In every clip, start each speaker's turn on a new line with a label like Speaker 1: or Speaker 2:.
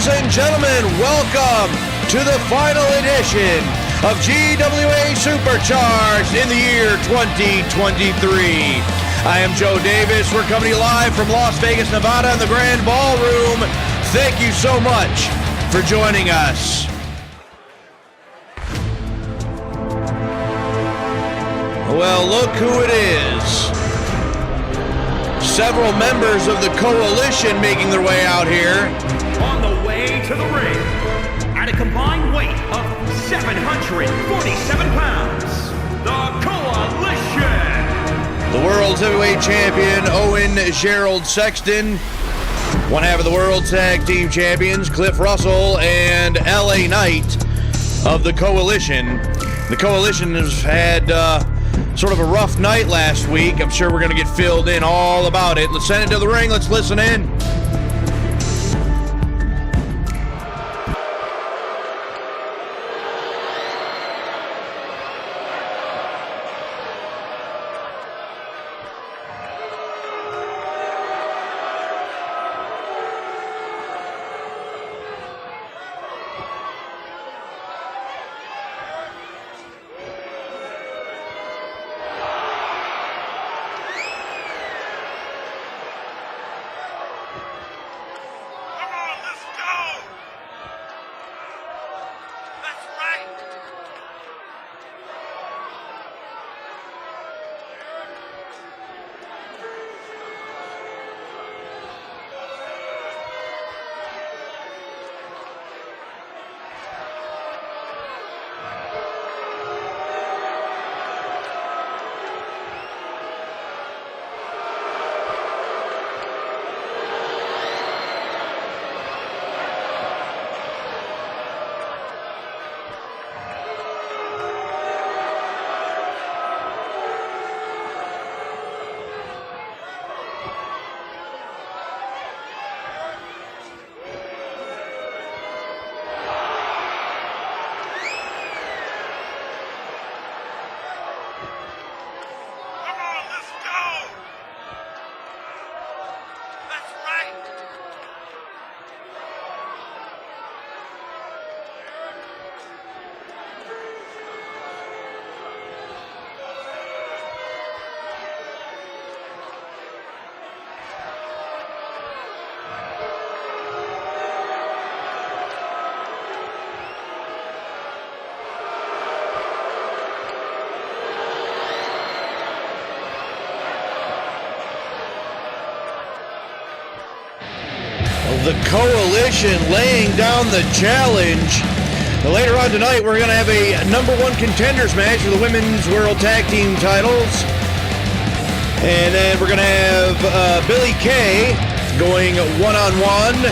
Speaker 1: Ladies and gentlemen, welcome to the final edition of GWA Supercharged in the year 2023. I am Joe Davis. We're coming to you live from Las Vegas, Nevada in the Grand Ballroom. Thank you so much for joining us. Well, look who it is. Several members of the coalition making their way out here.
Speaker 2: On the way to the ring, at a combined weight of 747 pounds, the coalition.
Speaker 1: The world's heavyweight champion, Owen Gerald Sexton. One half of the world tag team champions, Cliff Russell and LA Knight of the coalition. The coalition has had sort of a rough night last week. I'm sure we're going to get filled in all about it. Let's send it to the ring. Let's listen in. The coalition laying down the challenge. Later on tonight, we're going to have a #1 contenders match for the women's world tag team titles. And then we're going to have Billie Kay going one-on-one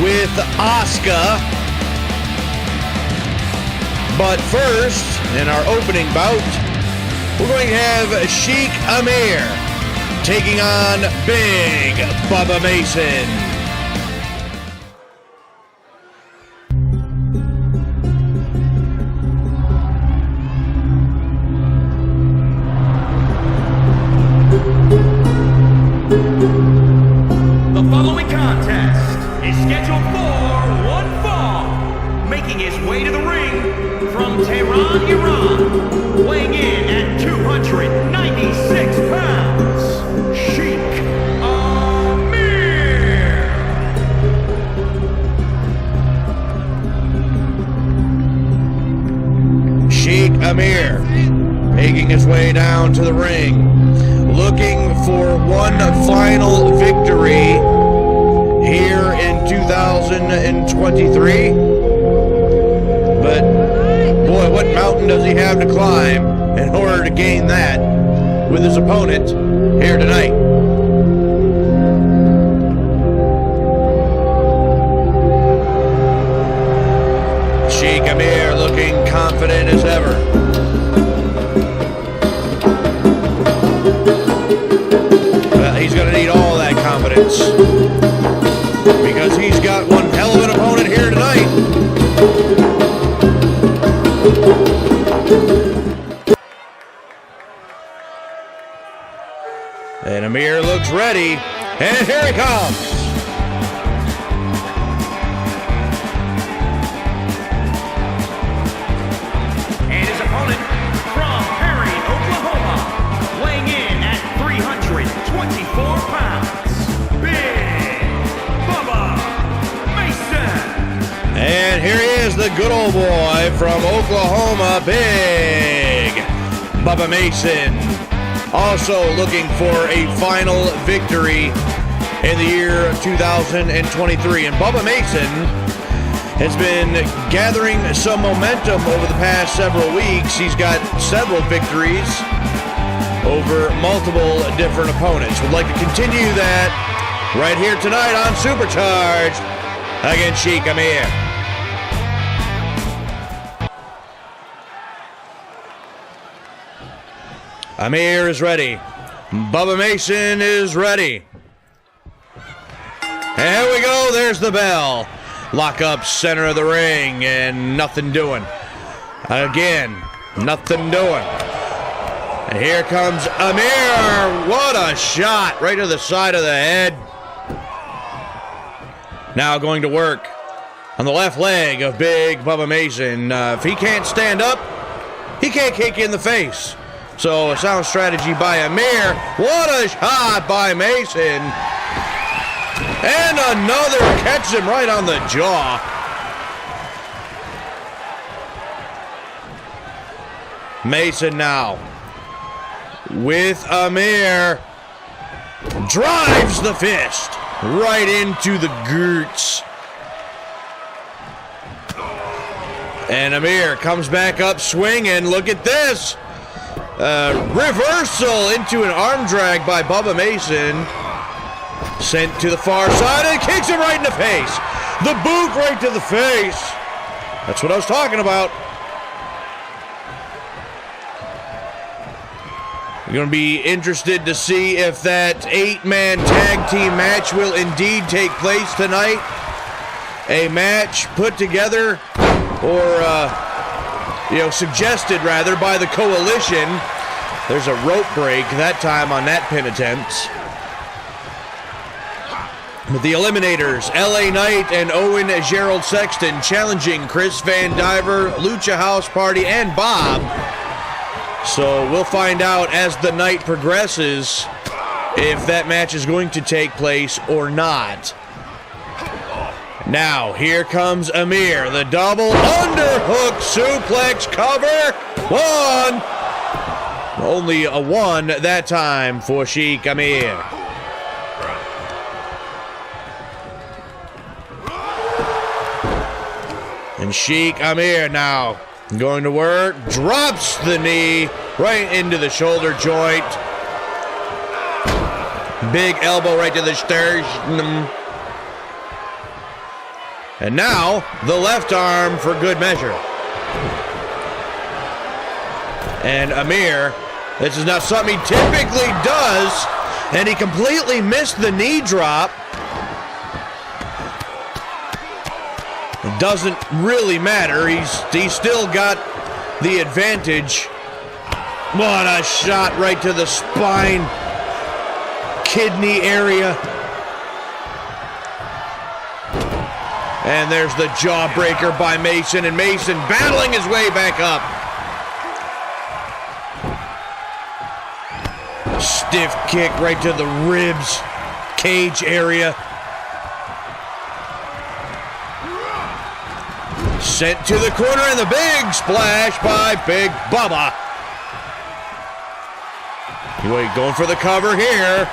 Speaker 1: with Asuka. But first, in our opening bout, we're going to have Sheik Amir taking on Big Bubba Mason.
Speaker 2: The following contest is scheduled for one fall. Making his way to the ring from Tehran, Iran, weighing in at 296 pounds, Sheik Amir.
Speaker 1: Sheik Amir making his way down to the ring, looking for one final victory here in 2023. But boy, what mountain does he have to climb in order to gain that with his opponent here tonight? Sheik Amir looking confident as ever. He's going to need all that confidence because he's got one hell of an opponent here tonight. And Amir looks ready, and here he comes. is the good old boy from Oklahoma, Big Bubba Mason. Also looking for a final victory in the year 2023. And Bubba Mason has been gathering some momentum over the past several weeks. He's got several victories over multiple different opponents. Would like to continue that right here tonight on Supercharged against Sheik Amir. Amir is ready. Bubba Mason is ready. And here we go. There's the bell. Lock up center of the ring and nothing doing. Again, nothing doing. And here comes Amir. What a shot right to the side of the head. Now going to work on the left leg of Big Bubba Mason. If he can't stand up, he can't kick you in the face. So a sound strategy by Amir. What a shot by Mason. And another catches him right on the jaw. Mason now with Amir. Drives the fist right into the glutes. And Amir comes back up swinging. Look at this. Reversal into an arm drag by Bubba Mason. Sent to the far side and kicks him right in the face. The boot right to the face. That's what I was talking about. You're going to be interested to see if that 8-man tag team match will indeed take place tonight. A match put together or suggested rather by the Coalition. There's a rope break that time on that pin attempt. With the Eliminators, LA Knight and Owen Gerald Sexton challenging Chris Van Diver, Lucha House Party, and Bob. So we'll find out as the night progresses if that match is going to take place or not. Now, here comes Amir. The double underhook suplex cover. One. Only a one that time for Sheik Amir. And Sheik Amir now going to work. Drops the knee right into the shoulder joint. Big elbow right to the sternum. And now, the left arm for good measure. And Amir, this is not something he typically does, and he completely missed the knee drop. It doesn't really matter. He's still got the advantage. What a shot right to the spine, kidney area. And there's the jawbreaker by Mason, and Mason battling his way back up. Stiff kick right to the ribs, cage area. Sent to the corner, and the big splash by Big Bubba. Going for the cover here.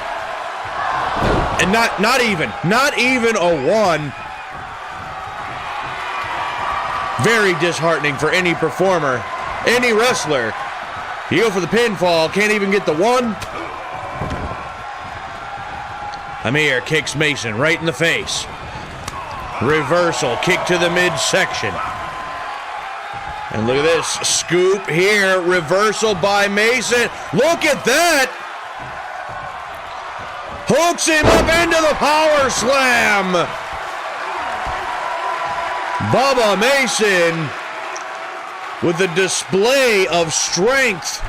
Speaker 1: And not even a one. Very disheartening for any performer, any wrestler. You go for the pinfall, can't even get the one. Amir kicks Mason right in the face. Reversal, kick to the midsection. And look at this, scoop here, reversal by Mason. Look at that! Hooks him up into the power slam. Bubba Mason with a display of strength.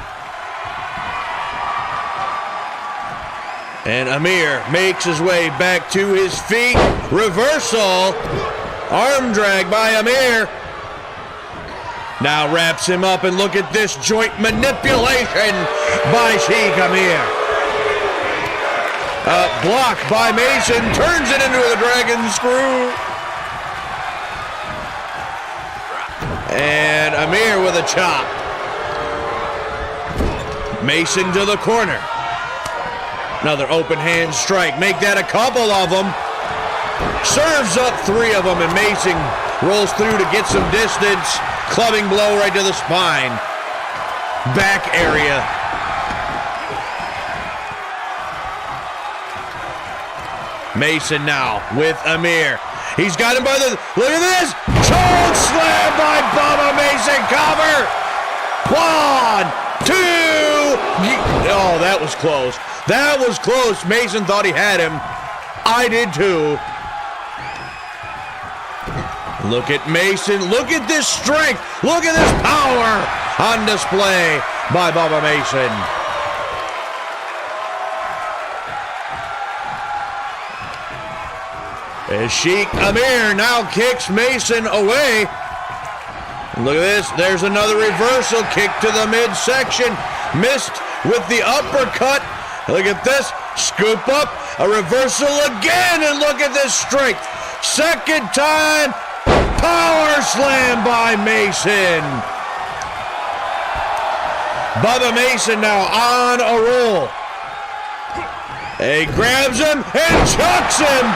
Speaker 1: And Amir makes his way back to his feet. Reversal. Arm drag by Amir. Now wraps him up, and look at this joint manipulation by Sheik Amir. Blocked by Mason. Turns it into a dragon screw. And Amir with a chop. Mason to the corner. Another open hand strike. Make that a couple of them. Serves up 3 of them, and Mason rolls through to get some distance. Clubbing blow right to the spine. Back area. Mason now with Amir. He's got him by the... Look at this! Choke slam by Bubba Mason. Cover! 1, 2... Oh, that was close. That was close. Mason thought he had him. I did too. Look at Mason. Look at this strength. Look at this power on display by Bubba Mason. As Sheik Amir now kicks Mason away. Look at this. There's another reversal kick to the midsection. Missed with the uppercut. Look at this. Scoop up. A reversal again. And look at this strength. Second time. Power slam by Mason. Bubba Mason now on a roll. He grabs him and chucks him.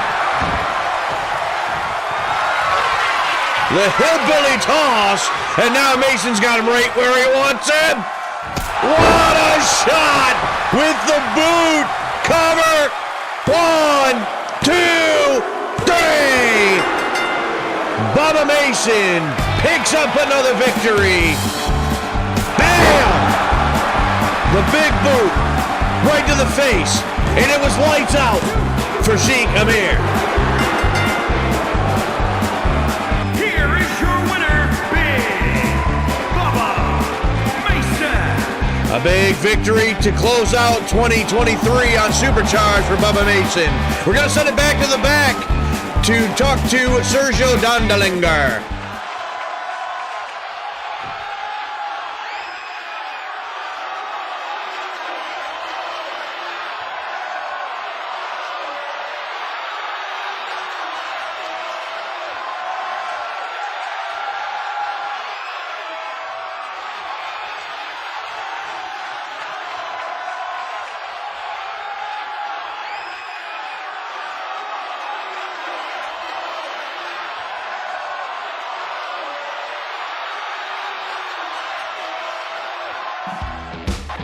Speaker 1: The hillbilly toss, and now Mason's got him right where he wants him. What a shot with the boot. Cover. 1, 2, 3. Bubba Mason picks up another victory. Bam! The big boot right to the face, and it was lights out for Sheik Amir. A big victory to close out 2023 on Supercharged for Bubba Mason. We're going to send it back to the back to talk to Sergio Dondalinger.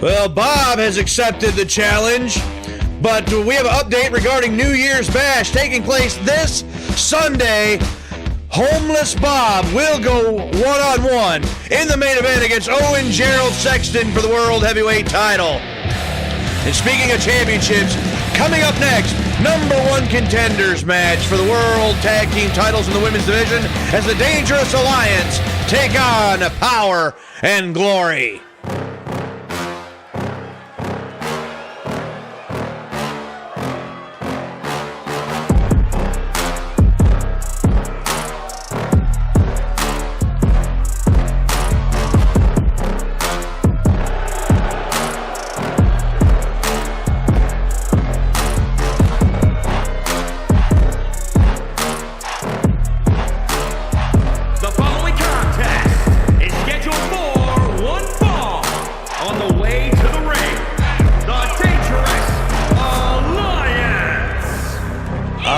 Speaker 1: Well, Bob has accepted the challenge, but we have an update regarding New Year's Bash taking place this Sunday. Homeless Bob will go one-on-one in the main event against Owen Gerald Sexton for the World Heavyweight title. And speaking of championships, coming up next, #1 contenders match for the World Tag Team titles in the women's division as the Dangerous Alliance take on Power and Glory.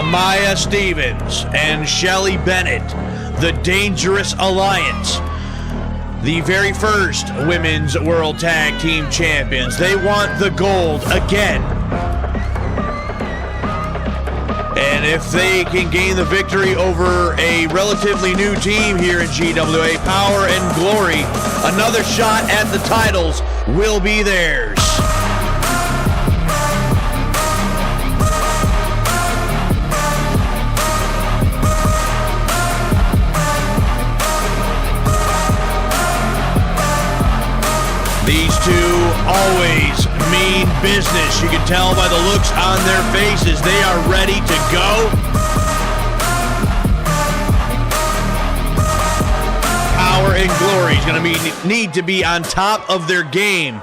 Speaker 1: Maya Stevens and Shelly Bennett, the Dangerous Alliance, the very first Women's World Tag Team Champions. They want the gold again. And if they can gain the victory over a relatively new team here in GWA, Power and Glory, another shot at the titles will be theirs. These two always mean business. You can tell by the looks on their faces. They are ready to go. Power and Glory is going to need to be on top of their game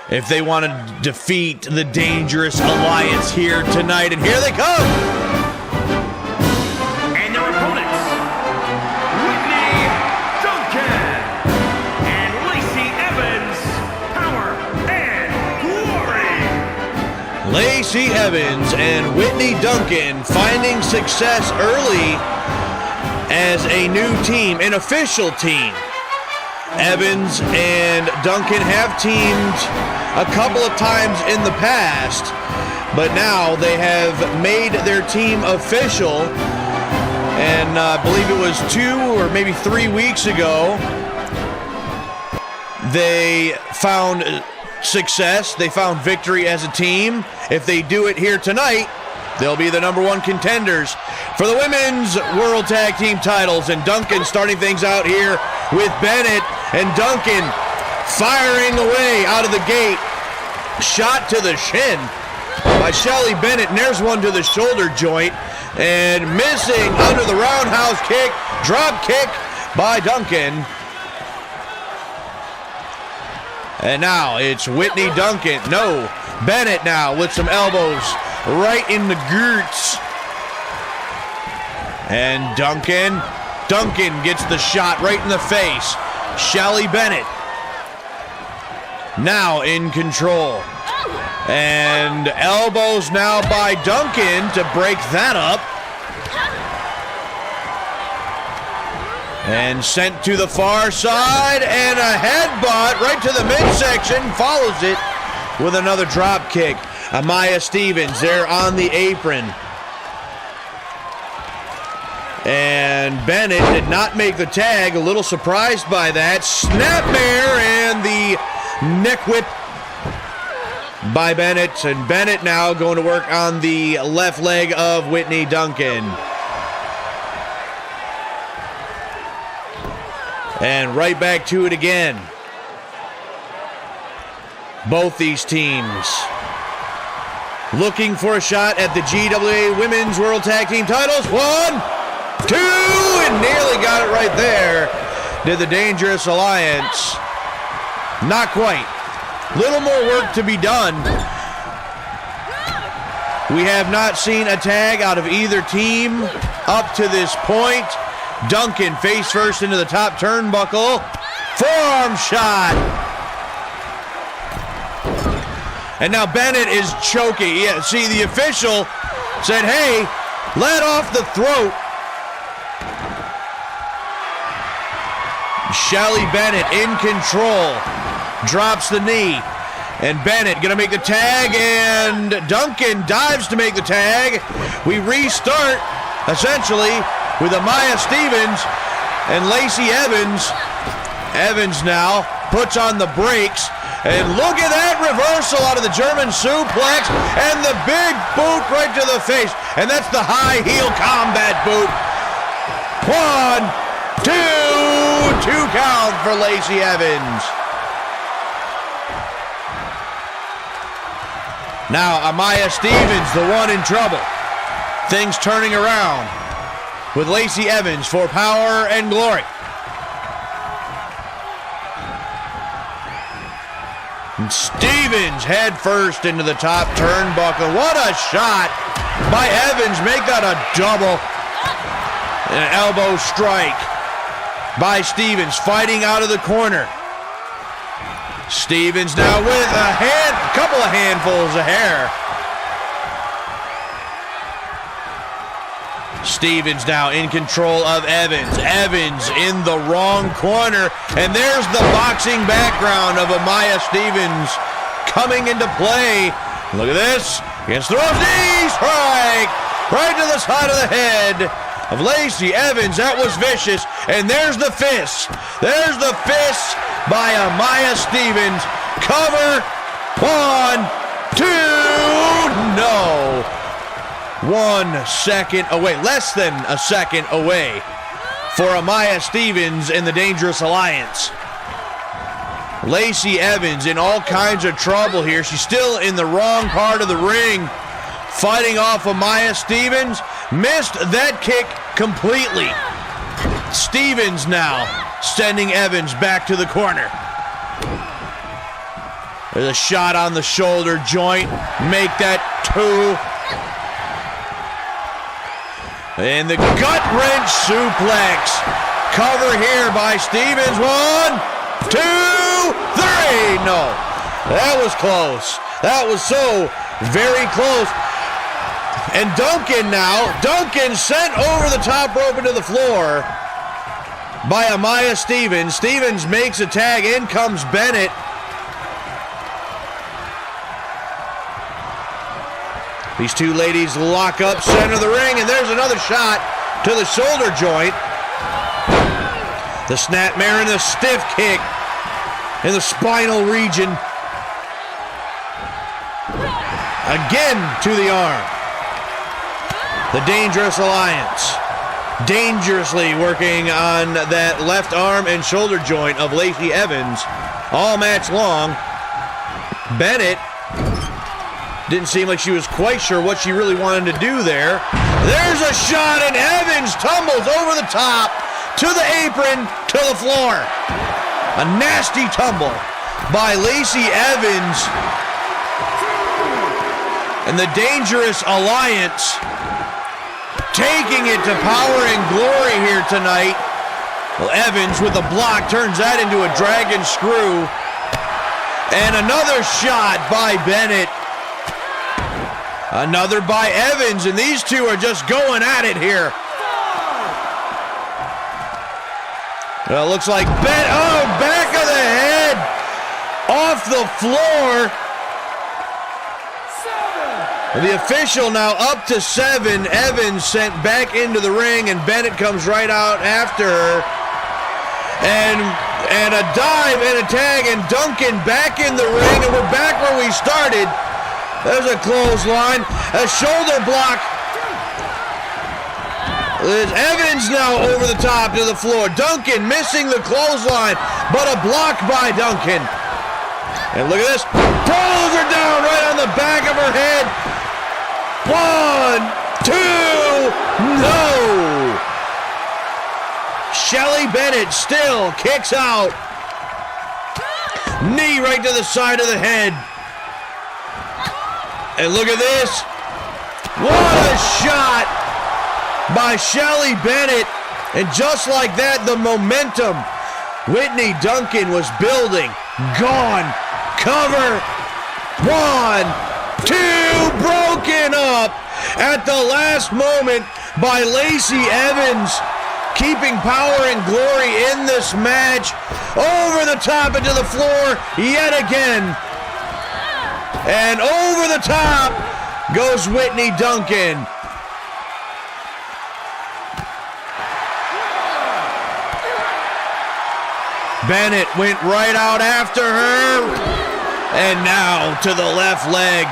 Speaker 1: if they want to defeat the Dangerous Alliance here tonight. And here they come.
Speaker 2: And their opponents, Whitney Duncan.
Speaker 1: Lacey Evans and Whitney Duncan finding success early as a new team, an official team. Evans and Duncan have teamed a couple of times in the past, but now they have made their team official. And I believe it was 2 or maybe 3 weeks ago, they found success. They found victory as a team. If they do it here tonight, they'll be the #1 contenders for the Women's World Tag Team titles. And Duncan starting things out here with Bennett. And Duncan firing away out of the gate. Shot to the shin by Shelly Bennett. And there's one to the shoulder joint. And missing under the roundhouse kick. Drop kick by Duncan. And now it's Whitney Duncan. No, Bennett now with some elbows right in the glutes. And Duncan gets the shot right in the face. Shelly Bennett now in control. And elbows now by Duncan to break that up. And sent to the far side, and a headbutt right to the midsection, follows it with another drop kick. Amaya Stevens there on the apron. And Bennett did not make the tag, a little surprised by that. Snapmare and the neck whip by Bennett. And Bennett now going to work on the left leg of Whitney Duncan. And right back to it again. Both these teams looking for a shot at the GWA Women's World Tag Team titles. 1, 2, and nearly got it right there. Did the Dangerous Alliance. Not quite. Little more work to be done. We have not seen a tag out of either team up to this point. Duncan face first into the top turnbuckle. Forearm shot. And now Bennett is choking. Yeah, see, the official said, hey, let off the throat. Shelly Bennett in control. Drops the knee. And Bennett going to make the tag. And Duncan dives to make the tag. We restart, essentially, with Amaya Stevens and Lacey Evans. Evans now puts on the brakes. And look at that reversal out of the German suplex. And the big boot right to the face. And that's the high heel combat boot. 1, 2 count for Lacey Evans. Now Amaya Stevens, the one in trouble. Things turning around with Lacey Evans for power and glory. And Stevens head first into the top turnbuckle. What a shot by Evans. Make that a double. An elbow strike by Stevens, fighting out of the corner. Stevens now with a couple of handfuls of hair. Stevens now in control of Evans. Evans in the wrong corner. And there's the boxing background of Amaya Stevens coming into play. Look at this. Against the ropes. Knee strike. Right to the side of the head of Lacey Evans. That was vicious. And there's the fist. There's the fist by Amaya Stevens. Cover. 1, 2. No. 1 second away, less than a second away for Amaya Stevens in the Dangerous Alliance. Lacey Evans in all kinds of trouble here. She's still in the wrong part of the ring, fighting off Amaya Stevens. Missed that kick completely. Stevens now sending Evans back to the corner. There's a shot on the shoulder joint. Make that 2. And the gut-wrench suplex. Cover here by Stevens. 1, 2, 3. No, that was close. That was so very close. And Duncan sent over the top rope into the floor by Amaya Stevens. Stevens makes a tag, in comes Bennett. These two ladies lock up center of the ring, and there's another shot to the shoulder joint. The snapmare and the stiff kick in the spinal region. Again to the arm. The Dangerous Alliance dangerously working on that left arm and shoulder joint of Lacey Evans all match long. Bennett didn't seem like she was quite sure what she really wanted to do there. There's a shot, and Evans tumbles over the top to the apron, to the floor. A nasty tumble by Lacey Evans. And the Dangerous Alliance taking it to power and glory here tonight. Well, Evans with a block turns that into a dragon screw. And another shot by Bennett. Another by Evans, and these two are just going at it here. Well, it looks like back of the head, off the floor. The official now up to 7. Evans sent back into the ring, and Bennett comes right out after her. And a dive and a tag, and Duncan back in the ring, and we're back where we started. There's a clothesline, a shoulder block. There's Evans now over the top to the floor. Duncan missing the clothesline, but a block by Duncan. And look at this. Pulls her down right on the back of her head. 1, 2, no. Shelly Bennett still kicks out. Knee right to the side of the head. And look at this. What a shot by Shelly Bennett. And just like that, the momentum Whitney Duncan was building. Gone. Cover. 1, 2. Broken up at the last moment by Lacey Evans. Keeping power and glory in this match. Over the top into the floor yet again. And over the top goes Whitney Duncan. Bennett went right out after her. And now to the left leg,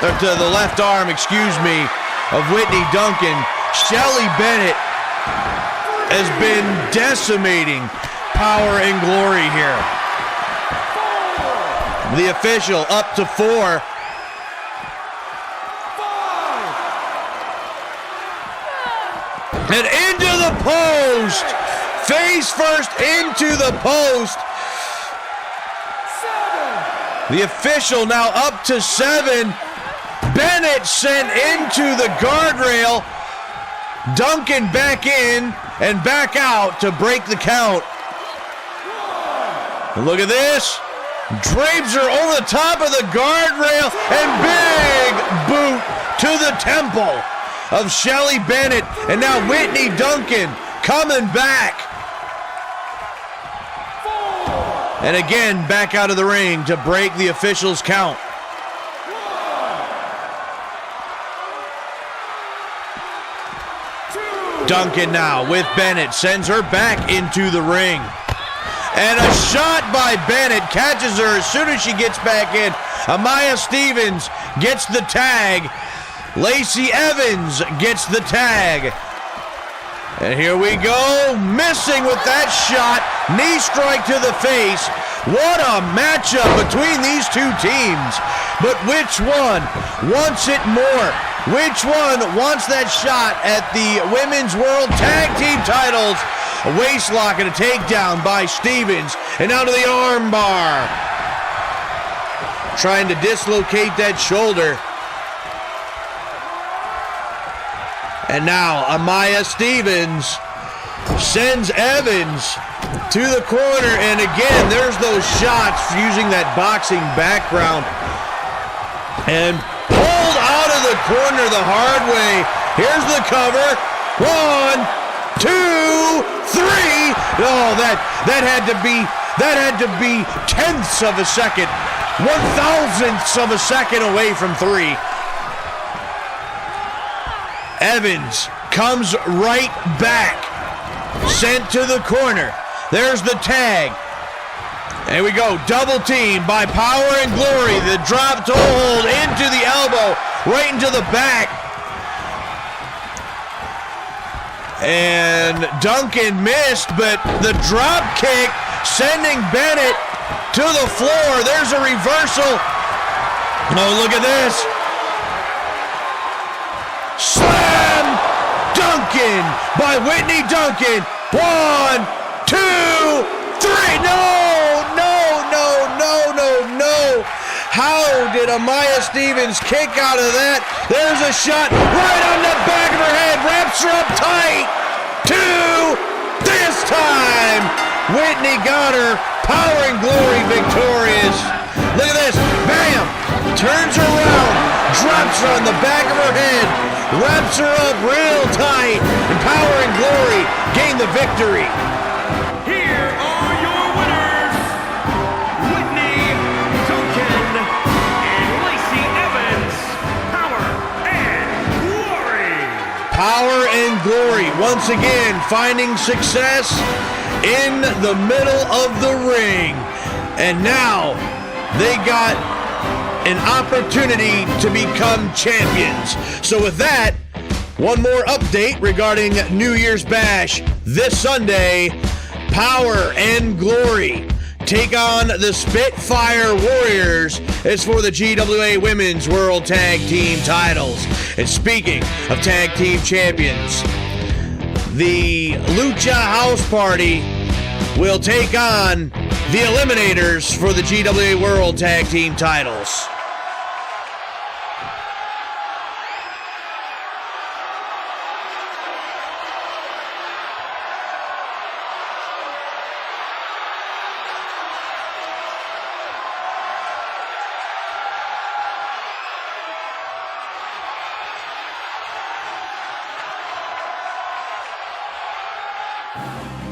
Speaker 1: or to the left arm, excuse me, of Whitney Duncan. Shelly Bennett has been decimating power and glory here. The official up to 4. And into the post. Face first into the post. The official now up to 7. Bennett sent into the guardrail. Duncan back in and back out to break the count. And look at this. Drapes her over the top of the guardrail, and big boot to the temple of Shelly Bennett. And now Whitney Duncan coming back. And again, back out of the ring to break the official's count. Duncan now with Bennett, sends her back into the ring. And a shot by Bennett catches her as soon as she gets back in. Amaya Stevens gets the tag. Lacey Evans gets the tag. And here we go, missing with that shot. Knee strike to the face. What a matchup between these two teams. But which one wants it more? Which one wants that shot at the Women's World Tag Team titles? A waist lock and a takedown by Stevens. And out of the arm bar. Trying to dislocate that shoulder. And now Amaya Stevens sends Evans to the corner. And again, there's those shots using that boxing background. And pulled out of the corner the hard way. Here's the cover. 1, 2, 3. Oh, that had to be tenths of a second, 1,000ths of a second away from 3. Evans comes right back, sent to the corner. There's the tag. There we go, double team by Power and Glory. The drop toe hold into the elbow, right into the back. And Duncan missed, but the drop kick sending Bennett to the floor. There's a reversal. Oh, look at this. Slam Duncan by Whitney Duncan. 1, 2, 3. No. How did Amaya Stevens kick out of that? There's a shot right on the back of her head. Wraps her up tight. 2. This time, Whitney got her. Power and Glory victorious. Look at this. Bam. Turns her around. Drops her on the back of her head. Wraps her up real tight. And Power and Glory gain the victory.
Speaker 2: Here are your winners, Whitney Duncan and Lacey Evans. Power and Glory.
Speaker 1: Power and Glory once again finding success in the middle of the ring. And now they got an opportunity to become champions. So with that, one more update regarding New Year's Bash. This Sunday, Power and Glory take on the Spitfire Warriors. It's for the GWA Women's World Tag Team titles. And speaking of Tag Team Champions, the Lucha House Party will take on the Eliminators for the GWA World Tag Team titles.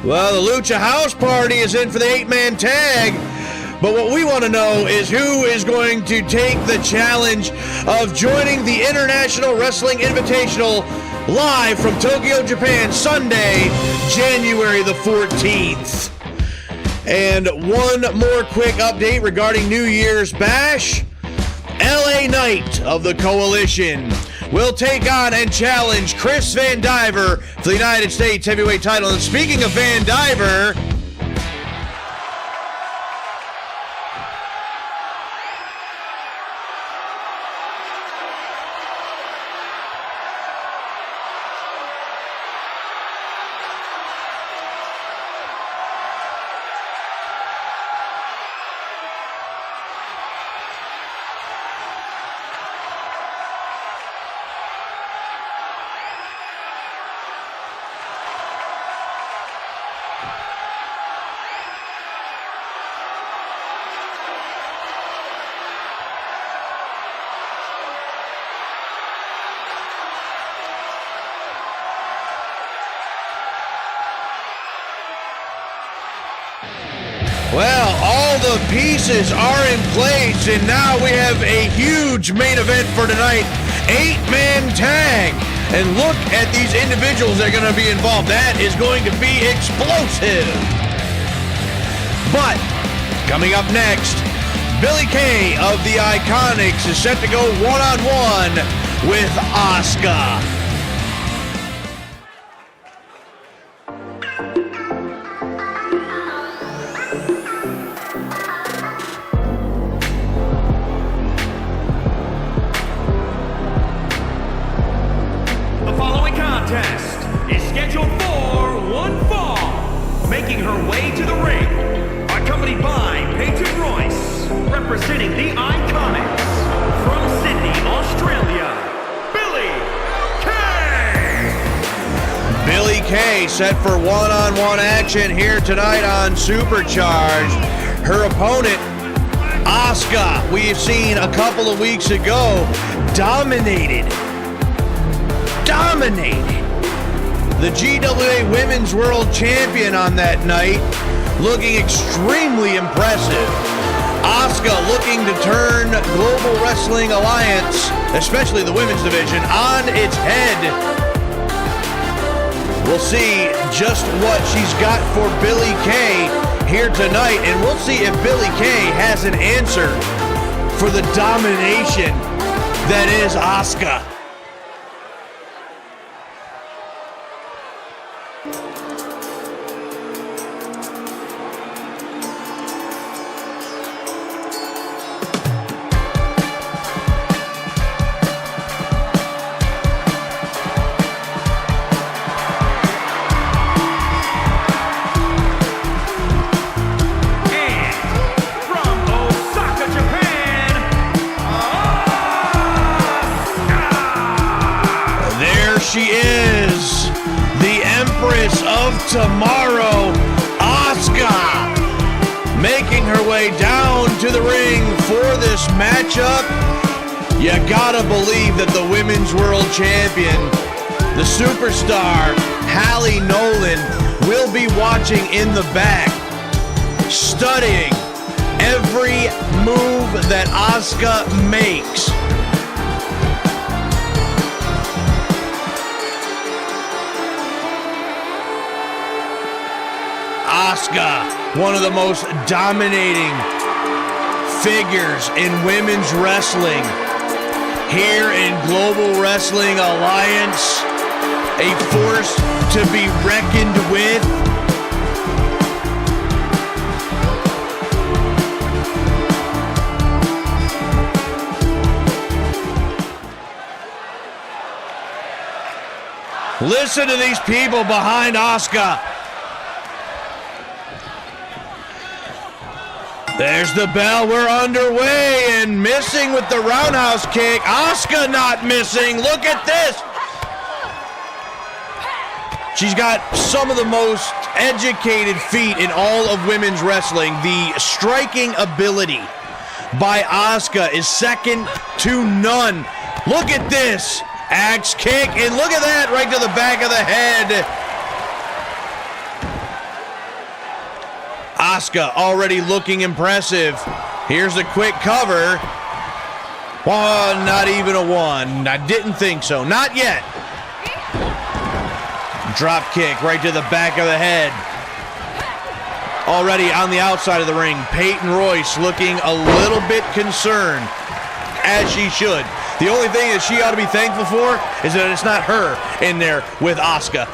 Speaker 1: Well, the Lucha House Party is in for the 8-man tag, but what we want to know is who is going to take the challenge of joining the International Wrestling Invitational live from Tokyo, Japan, Sunday, January the 14th. And one more quick update regarding New Year's Bash. LA Knight of the Coalition will take on and challenge Chris Van Diver for the United States Heavyweight title. And speaking of Van Diver, well, all the pieces are in place, and now we have a huge main event for tonight. 8-man tag. And look at these individuals that are going to be involved. That is going to be explosive. But coming up next, Billie Kay of the Iconics is set to go one-on-one with Asuka.
Speaker 2: Is scheduled for one fall. Making her way to the ring, accompanied by Peyton Royce, representing the Iconics. From Sydney, Australia, Billie Kay.
Speaker 1: Billie Kay set for one-on-one action here tonight on Supercharged. Her opponent, Asuka, we've seen a couple of weeks ago, dominated the GWA Women's World Champion on that night, looking extremely impressive. Asuka looking to turn Global Wrestling Alliance, especially the women's division, on its head. We'll see just what she's got for Billie Kay here tonight, and we'll see if Billie Kay has an answer for the domination that is Asuka. She is the Empress of Tomorrow, Asuka, making her way down to the ring for this matchup. You gotta believe that the Women's World Champion, the superstar, Halie Nolan, will be watching in the back, studying every move that Asuka makes. Asuka, one of the most dominating figures in women's wrestling here in Global Wrestling Alliance, a force to be reckoned with. Listen to these people behind Asuka. There's the bell, we're underway, and missing with the roundhouse kick. Asuka not missing, look at this. She's got some of the most educated feet in all of women's wrestling. The striking ability by Asuka is second to none. Look at this, axe kick, and look at that, right to the back of the head. Asuka already looking impressive. Here's a quick cover. One, not even a one. I didn't think so, not yet. Drop kick right to the back of the head. Already on the outside of the ring, Peyton Royce looking a little bit concerned, as she should. The only thing that she ought to be thankful for is that it's not her in there with Asuka.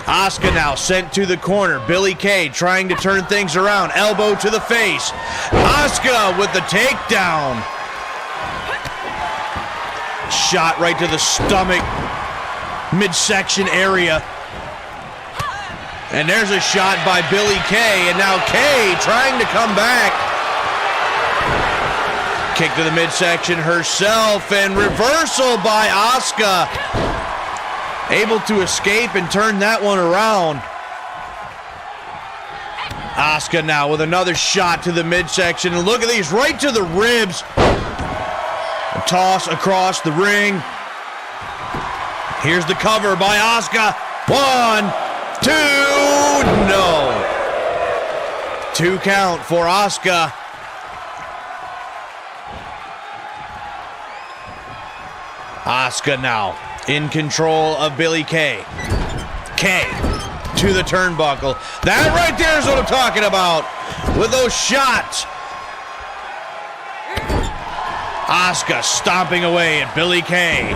Speaker 1: Asuka now sent to the corner. Billie Kay trying to turn things around. Elbow to the face. Asuka with the takedown. Shot right to the stomach, midsection area. And there's a shot by Billie Kay. And now Kay trying to come back. Kick to the midsection herself. And reversal by Asuka. Able to escape and turn that one around. Asuka now with another shot to the midsection. And look at these, right to the ribs. A toss across the ring. Here's the cover by Asuka. 1, 2, no. 2 count for Asuka. Asuka now in control of Billie Kay. Kay to the turnbuckle. That right there is what I'm talking about with those shots. Asuka stomping away at Billie Kay.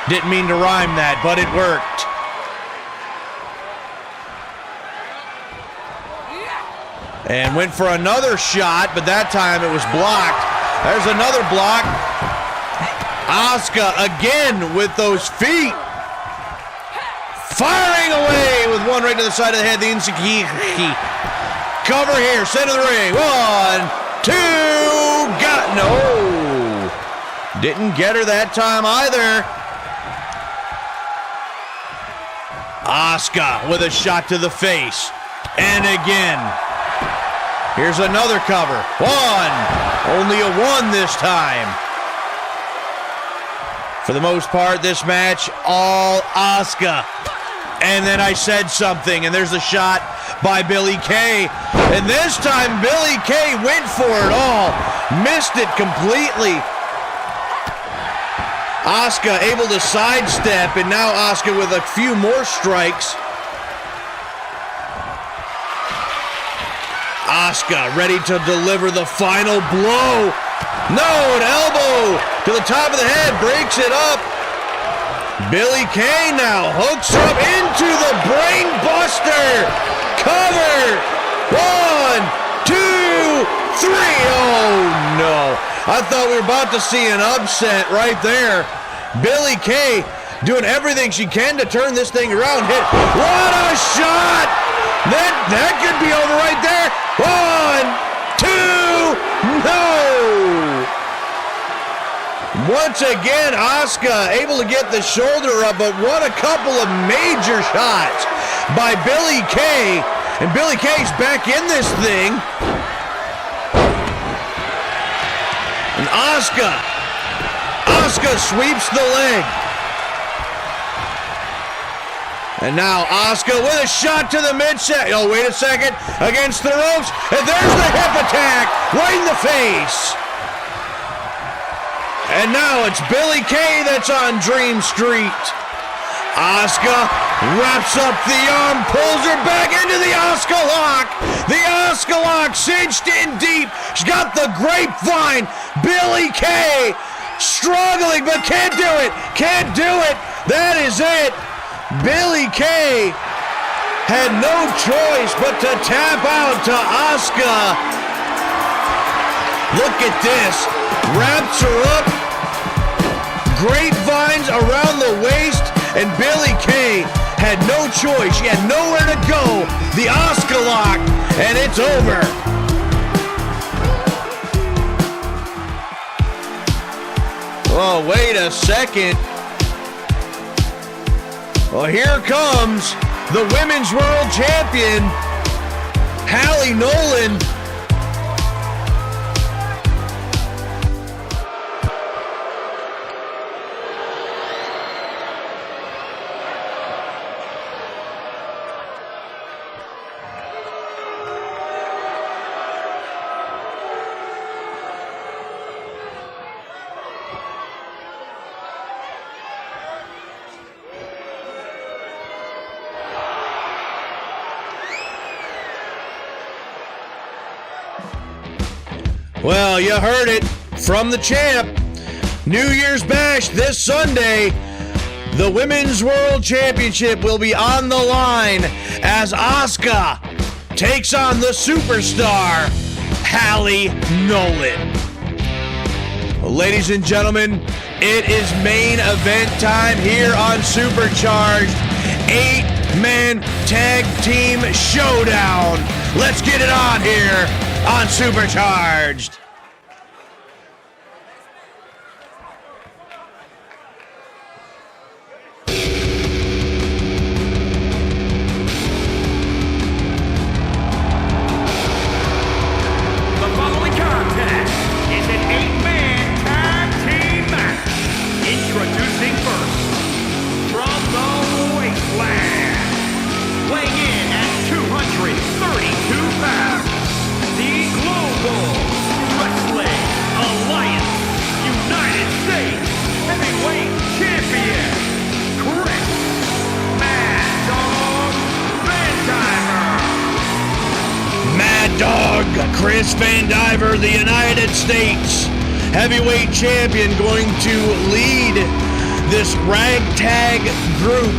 Speaker 1: Didn't mean to rhyme that, but it worked. And went for another shot, but that time it was blocked. There's another block. Asuka again with those feet. Firing away with one right to the side of the head. The Inseki. Cover here, center of the ring. 1, 2, got no. Didn't get her that time either. Asuka with a shot to the face. And again. Here's another cover. One. Only a one this time. For the most part, this match, all Asuka. And then I said something, and there's a shot by Billie Kay. And this time, Billie Kay went for it all. Missed it completely. Asuka able to sidestep, and now Asuka with a few more strikes. Asuka ready to deliver the final blow. No, an elbow to the top of the head, breaks it up. Billie Kay now hooks up into the brain buster. Cover. 1, 2, 3. Oh no. I thought we were about to see an upset right there. Billie Kay doing everything she can to turn this thing around. Hit. What a shot. That could be over right there. 1, 2, no. Once again, Asuka able to get the shoulder up, but what a couple of major shots by Billie Kay. And Billie Kay's back in this thing. And Asuka sweeps the leg. And now Asuka with a shot to the midsection. Oh, wait a second. Against the ropes. And there's the hip attack right in the face. And now it's Billie Kay that's on Dream Street. Asuka wraps up the arm, pulls her back into the Asuka lock. The Asuka lock cinched in deep. She's got the grapevine. Billie Kay struggling, but can't do it. Can't do it. That is it. Billie Kay had no choice but to tap out to Asuka. Look at this. Wraps her up, grapevines around the waist, and Billie Kay had no choice. She had nowhere to go. The Asuka lock, and it's over. Oh, wait a second. Well, here comes the Women's World Champion, Halie Nolan. Well, you heard it from the champ. New Year's Bash this Sunday. The Women's World Championship will be on the line as Asuka takes on the superstar, Halie Nolan. Well, ladies and gentlemen, it is main event time here on Supercharged. 8-man tag team showdown. Let's get it on here on Supercharged.
Speaker 2: The following contest is an 8-man tag team match. Introducing first, from the wasteland, weighing in at 232 pounds, the Global Wrestling Alliance United States Heavyweight Champion, Chris Mad Dog Van Diver.
Speaker 1: Mad Dog Chris Van Diver, the United States Heavyweight Champion, going to lead this ragtag group,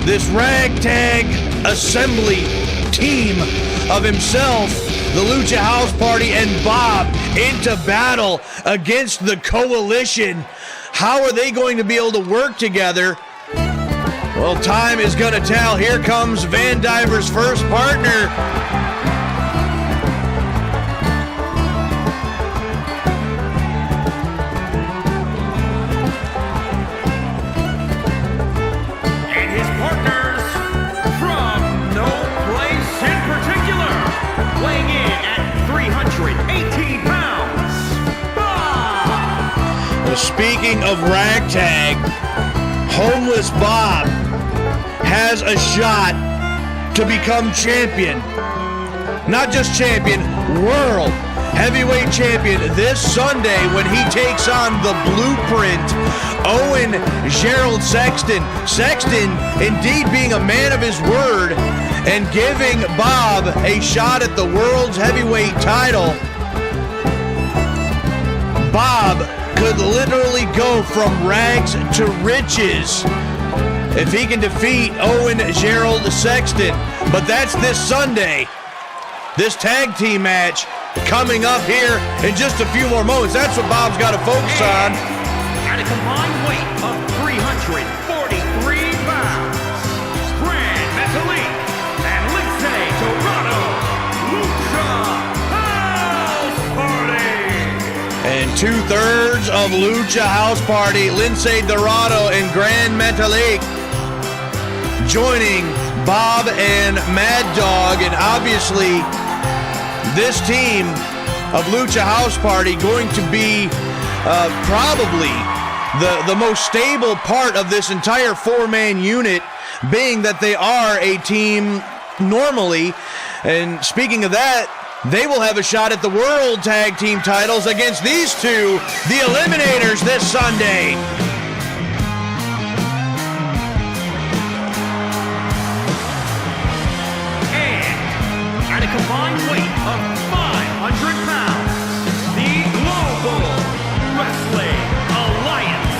Speaker 1: this ragtag assembly team of himself, the Lucha House Party, and Bob into battle against the Coalition. How are they going to be able to work together? Well, time is going to tell. Here comes Van Diver's first partner.
Speaker 2: And his partners from no place in particular, weighing in at
Speaker 1: Speaking of ragtag, Homeless Bob has a shot to become champion. Not just champion, world heavyweight champion this Sunday when he takes on the Blueprint, Owen Gerald Sexton. Sexton indeed being a man of his word and giving Bob a shot at the world's heavyweight title. Bob could literally go from rags to riches if he can defeat Owen Gerald Sexton. But that's this Sunday. This tag team match coming up here in just a few more moments. That's what Bob's got to focus on.
Speaker 2: At a combined weight of 343 pounds, Grand Metalik and Lindsay Dorado, Lucha House Party.
Speaker 1: And 2/3 of Lucha House Party, Lindsay Dorado and Grand Metalik joining Bob and Mad Dog. And obviously this team of Lucha House Party going to be probably the most stable part of this entire four-man unit, being that they are a team normally. And speaking of that, they will have a shot at the World Tag Team titles against these two, the Eliminators, this Sunday.
Speaker 2: And at a combined weight of 500 pounds, the Global Wrestling Alliance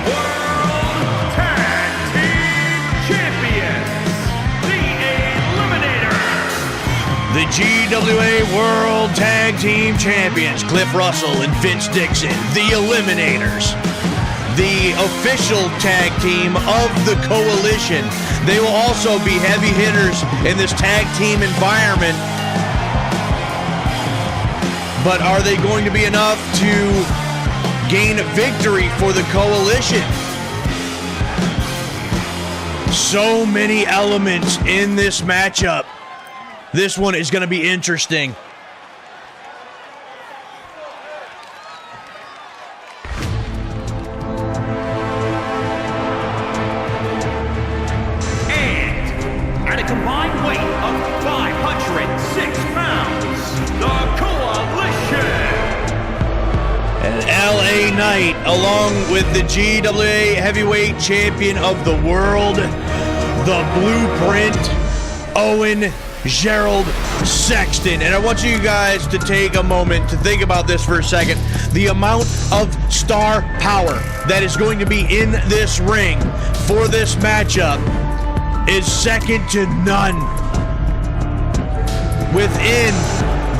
Speaker 2: World Tag Team Champions, the Eliminators.
Speaker 1: The GWA World Tag Team Champions, Cliff Russell and Vince Dixon, the Eliminators. The official tag team of the Coalition. They will also be heavy hitters in this tag team environment. But are they going to be enough to gain victory for the Coalition? So many elements in this matchup. This one is going to be interesting.
Speaker 2: And at a combined weight of 506 pounds, the Coalition.
Speaker 1: An LA Knight, along with the GWA Heavyweight Champion of the World, the Blueprint, Owen Gerald Sexton. And I want you guys to take a moment to think about this for a second. The amount of star power that is going to be in this ring for this matchup is second to none. Within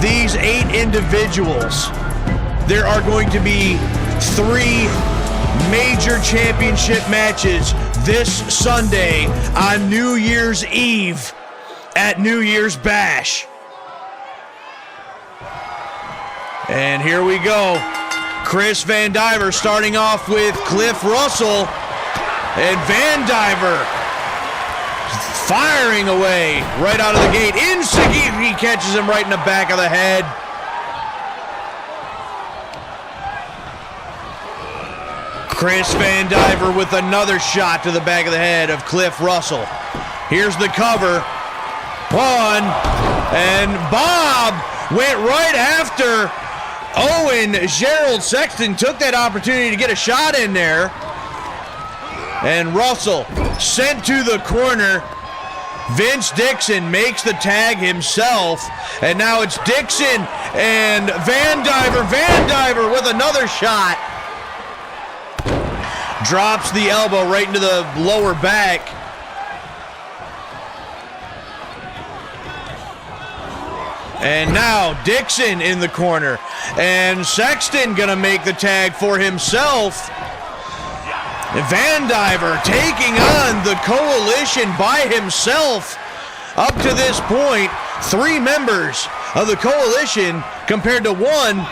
Speaker 1: these 8 individuals, there are going to be 3 major championship matches this Sunday on New Year's Eve at New Year's Bash. And here we go. Chris Van Diver starting off with Cliff Russell. And Van Diver firing away right out of the gate. He catches him right in the back of the head. Chris Van Diver with another shot to the back of the head of Cliff Russell. Here's the cover. 1, and Bob went right after Owen Gerald Sexton, took that opportunity to get a shot in there. And Russell sent to the corner. Vince Dixon makes the tag himself. And now it's Dixon and Van Diver. Van Diver with another shot. Drops the elbow right into the lower back. And now Dixon in the corner. And Sexton gonna make the tag for himself. Van Diver taking on the Coalition by himself. Up to this point, 3 members of the Coalition compared to 1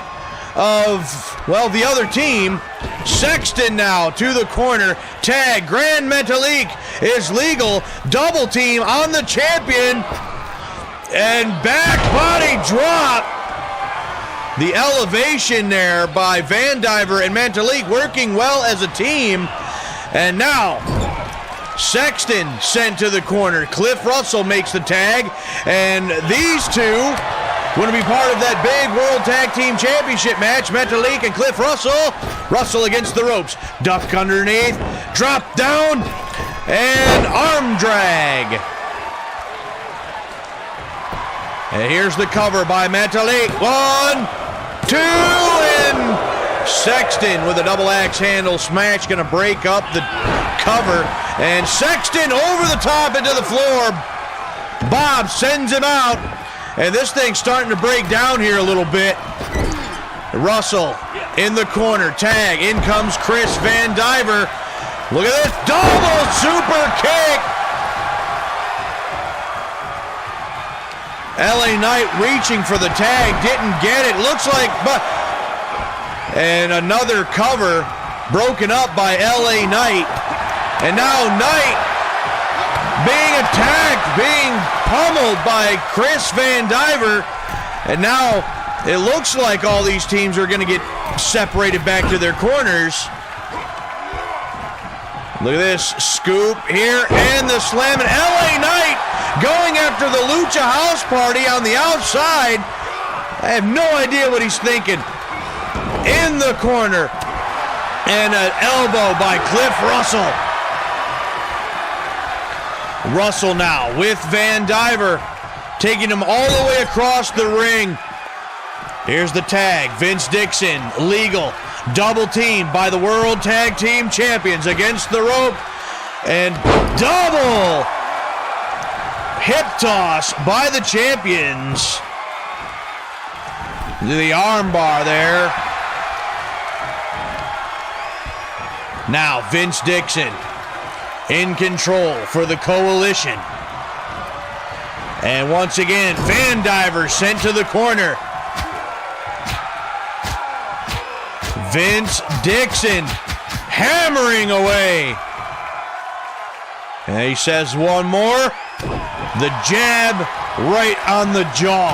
Speaker 1: of, well, the other team. Sexton now to the corner. Tag. Grand Metalik is legal. Double team on the champion. And back body drop. The elevation there by Van Diver and Mantalik working well as a team. And now, Sexton sent to the corner. Cliff Russell makes the tag. And these two going to be part of that big World Tag Team Championship match. Mantalik and Cliff Russell. Russell against the ropes. Duck underneath. Drop down. And arm drag. And here's the cover by Mantalik. 1, 2, and Sexton with a double axe handle smash. Going to break up the cover. And Sexton over the top into the floor. Bob sends him out. And this thing's starting to break down here a little bit. Russell in the corner. Tag. In comes Chris Van Diver. Look at this. Double super kick. LA Knight reaching for the tag. Didn't get it. Looks like, but. And another cover broken up by LA Knight. And now Knight being attacked, being pummeled by Chris Van Diver. And now it looks like all these teams are going to get separated back to their corners. Look at this scoop here and the slam. And LA Knight going after the Lucha House Party on the outside. I have no idea what he's thinking. In the corner. And an elbow by Cliff Russell. Russell now with Van Diver, taking him all the way across the ring. Here's the tag. Vince Dixon, legal. Double team by the World Tag Team Champions against the rope. And double hip toss by the champions. The arm bar there. Now Vince Dixon in control for the Coalition. And once again, Van Diver sent to the corner. Vince Dixon hammering away. And he says one more. The jab right on the jaw.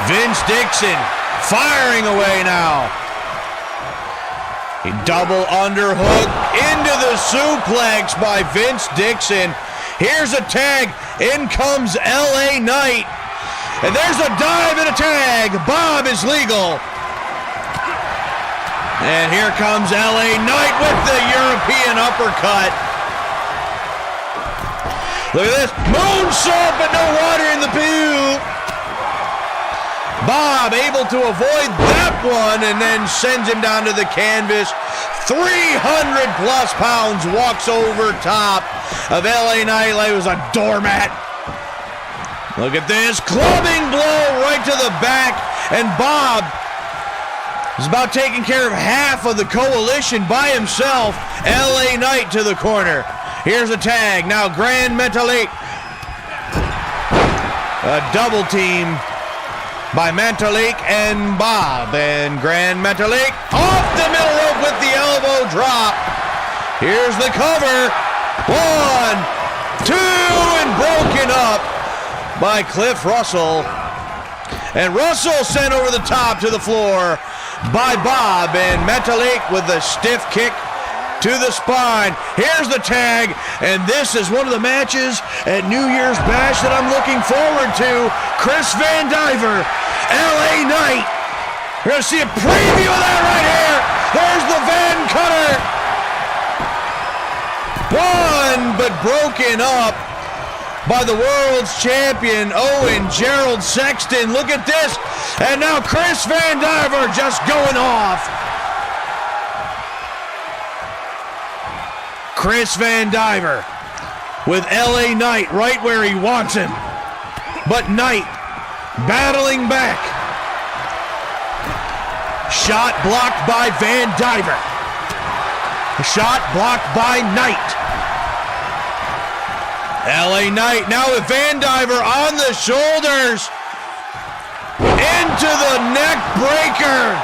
Speaker 1: Vince Dixon firing away now. A double underhook into the suplex by Vince Dixon. Here's a tag. In comes LA Knight. And there's a dive and a tag. Bob is legal. And here comes LA Knight with the European uppercut. Look at this. Moonsault, but no water in the pool. Bob able to avoid that one and then sends him down to the canvas. 300 plus pounds walks over top of LA Knight like it was a doormat. Look at this. Clubbing blow right to the back. And Bob is about taking care of half of the Coalition by himself. LA Knight to the corner. Here's a tag. Now Grand Metalik. A double team by Mantalik and Bob. And Grand Metalik off the middle rope with the elbow drop. Here's the cover. 1, 2, and broken up by Cliff Russell. And Russell sent over the top to the floor by Bob. And Metalik with a stiff kick to the spine. Here's the tag, and this is one of the matches at New Year's Bash that I'm looking forward to. Chris Van Diver, LA Knight. We're going to see a preview of that right here. There's the Van Cutter. One, but broken up by the world's champion, Owen Gerald Sexton. Look at this. And now Chris Van Diver just going off. Chris Van Diver with LA Knight right where he wants him. But Knight battling back. Shot blocked by Van Diver. Shot blocked by Knight. LA Knight now with Van Diver on the shoulders. Into the neck breaker.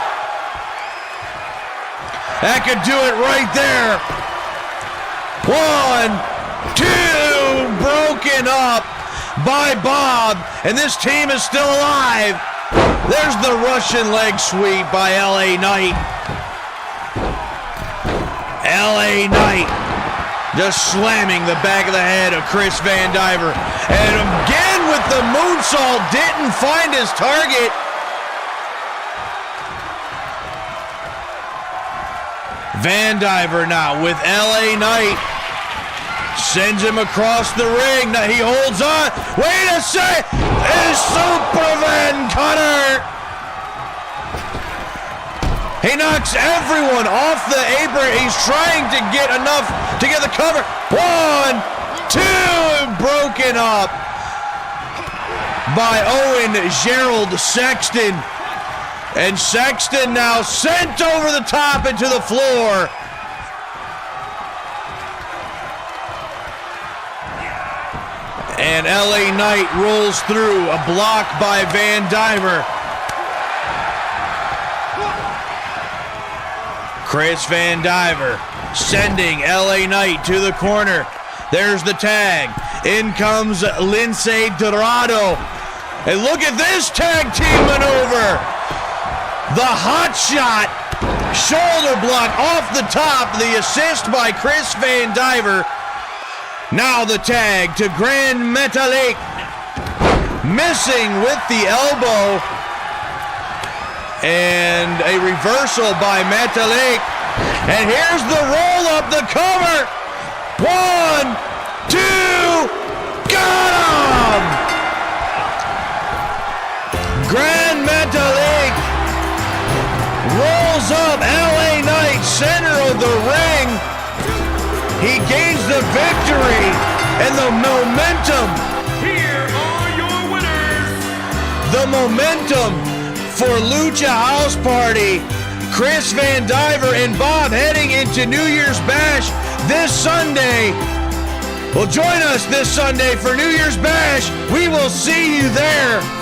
Speaker 1: That could do it right there. 1, 2, broken up by Bob, and this team is still alive. There's the Russian leg sweep by LA Knight. LA Knight just slamming the back of the head of Chris Van Diver. And again with the moonsault, didn't find his target. Van Diver now with LA Knight. Sends him across the ring. Now he holds on. Wait a sec. It's Superman Cutter. He knocks everyone off the apron. He's trying to get enough to get the cover. 1, 2, broken up by Owen Gerald Sexton. And Sexton now sent over the top into the floor. And LA Knight rolls through, a block by Van Diver. Chris Van Diver sending LA Knight to the corner. There's the tag. In comes Lince Dorado. And look at this tag team maneuver. The hot shot, shoulder block off the top, the assist by Chris Van Diver. Now the tag to Grand Metalik, missing with the elbow. And a reversal by Metalik. And here's the roll up, the cover. 1, 2, got him! Grand Metalik rolls up LA Knight, center of the ring. He gains the victory and the momentum.
Speaker 2: Here are your winners.
Speaker 1: The momentum for Lucha House Party. Chris Van Diver and Bob heading into New Year's Bash this Sunday. Well, join us this Sunday for New Year's Bash. We will see you there.